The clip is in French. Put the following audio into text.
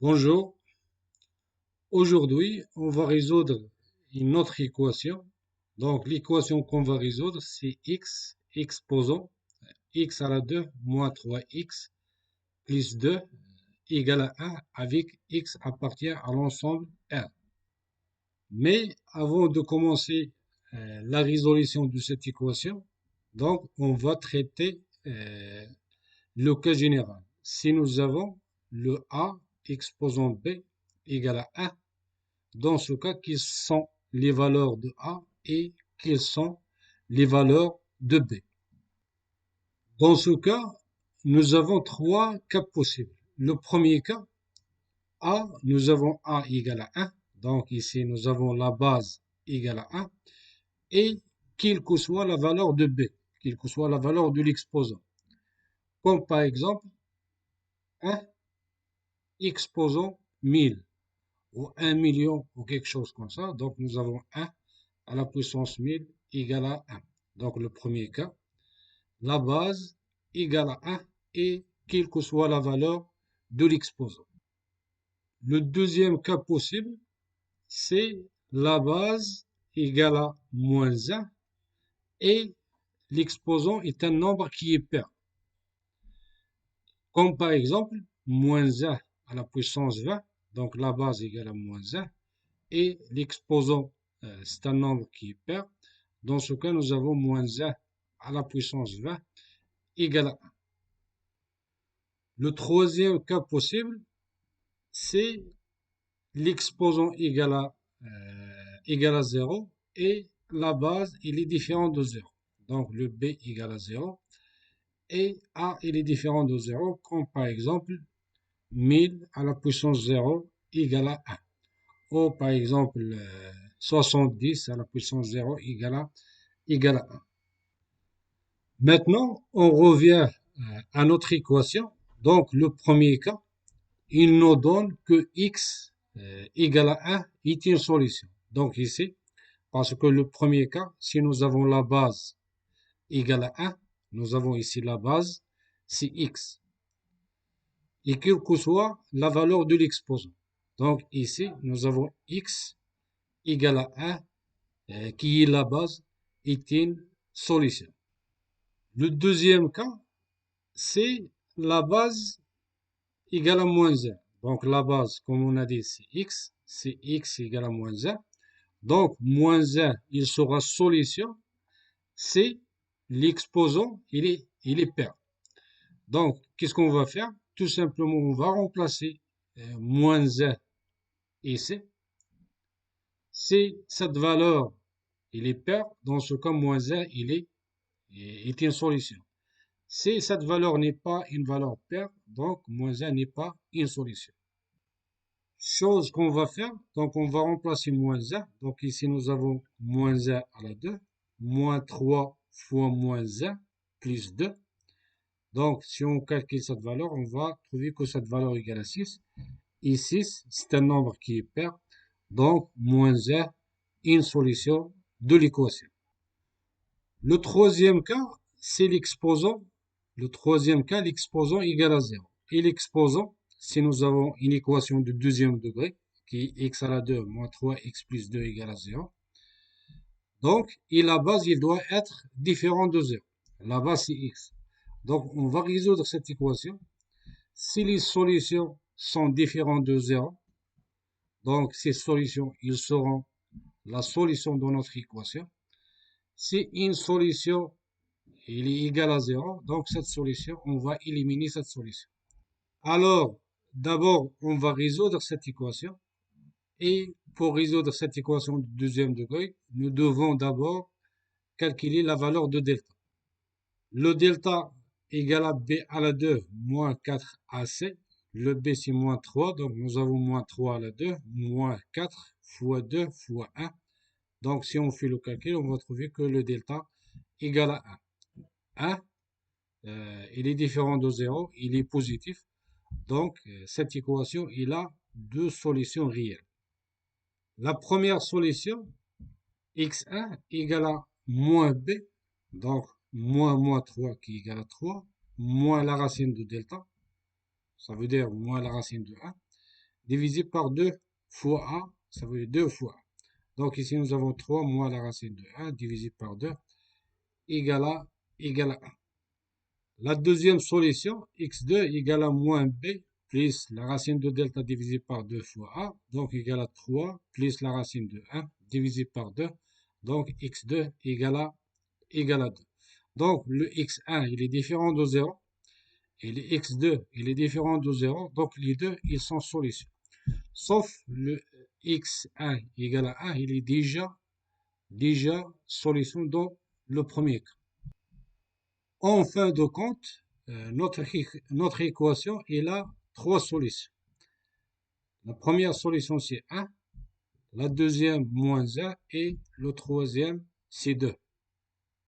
Bonjour, aujourd'hui on va résoudre une autre équation. Donc l'équation qu'on va résoudre c'est x exposant x à la 2 moins 3x plus 2 égale à 1 avec x appartient à l'ensemble R. Mais avant de commencer la résolution de cette équation, donc on va traiter le cas général. Si nous avons le a exposant b égale à 1, dans ce cas, quelles sont les valeurs de A et quelles sont les valeurs de B. Dans ce cas, nous avons trois cas possibles. Le premier cas, A, nous avons A égale à 1. Donc ici, nous avons la base égale à 1. Et quelle que soit la valeur de B, quelle que soit la valeur de l'exposant. Comme par exemple, 1 exposant 1000 ou 1 million ou quelque chose comme ça. Donc nous avons 1 à la puissance 1000 égale à 1. Donc le premier cas, la base égale à 1 et quelle que soit la valeur de l'exposant. Le deuxième cas possible, c'est la base égale à moins 1 et l'exposant est un nombre qui est pair. Comme par exemple, moins 1 à la puissance 20, donc la base égale à moins 1 et l'exposant, c'est un nombre qui est pair. Dans ce cas, nous avons moins 1 à la puissance 20 égale à 1. Le troisième cas possible, c'est l'exposant égale à 0 et la base, il est différent de 0. Donc le b égale à 0 et a, il est différent de 0, comme par exemple 1000 à la puissance 0 égale à 1. Ou par exemple 70 à la puissance 0 égale à 1. Maintenant, on revient à notre équation. Donc, le premier cas, il nous donne que x égale à 1 est une solution. Donc ici, parce que le premier cas, si nous avons la base égale à 1, nous avons ici la base, c'est x. Et quelle que soit la valeur de l'exposant. Donc ici, nous avons x égale à 1, qui est la base, est une solution. Le deuxième cas, c'est la base égale à moins 1. Donc la base, comme on a dit, c'est x égale à moins 1. Donc moins 1, il sera solution, c'est l'exposant, il est pair. Donc, qu'est-ce qu'on va faire? Tout simplement, on va remplacer moins 1 ici. C'est cette valeur, il est pair. Dans ce cas, moins 1, est une solution. Si cette valeur n'est pas une valeur paire, donc moins 1 n'est pas une solution. Chose qu'on va faire, donc on va remplacer moins 1. Donc ici nous avons moins 1 à la 2, moins 3 fois moins 1 plus 2. Donc si on calcule cette valeur, on va trouver que cette valeur égale à 6. Et 6, c'est un nombre qui est pair. Donc moins 1, une solution de l'équation. Le troisième cas, c'est l'exposant. Le troisième cas, l'exposant égale à 0. Et l'exposant, si nous avons une équation de deuxième degré, qui est x à la 2 moins 3x plus 2 égale à 0. Donc, et la base, il doit être différent de 0. La base, c'est x. Donc, on va résoudre cette équation. Si les solutions sont différentes de 0, donc ces solutions, ils seront la solution de notre équation. Si une solution il est égal à 0, donc cette solution, on va éliminer cette solution. Alors, d'abord, on va résoudre cette équation. Et pour résoudre cette équation de deuxième degré, nous devons d'abord calculer la valeur de delta. Le delta égale à b à la 2 moins 4ac. Le b c'est moins 3, donc nous avons moins 3 à la 2, moins 4 fois 2 fois 1. Donc si on fait le calcul, on va trouver que le delta égale à 1. 1, il est différent de 0, il est positif. Donc cette équation, il a deux solutions réelles. La première solution, x1 égale à moins b, donc moins 3 qui égale à 3, moins la racine de delta, ça veut dire moins la racine de 1, divisé par 2 fois A, ça veut dire 2 fois A. Donc ici, nous avons 3 moins la racine de 1 divisé par 2 égale à 1. La deuxième solution, x2 égale à moins b plus la racine de delta divisé par 2 fois a, donc égale à 3 plus la racine de 1 divisé par 2, donc x2 égale à 2. Donc le x1 il est différent de 0 et le x2 il est différent de 0, donc les deux ils sont solutions. Sauf le x1 égale à 1, il est déjà solution dans le premier cas. En fin de compte, notre équation elle a trois solutions. La première solution c'est 1, la deuxième moins 1 et le troisième c'est 2.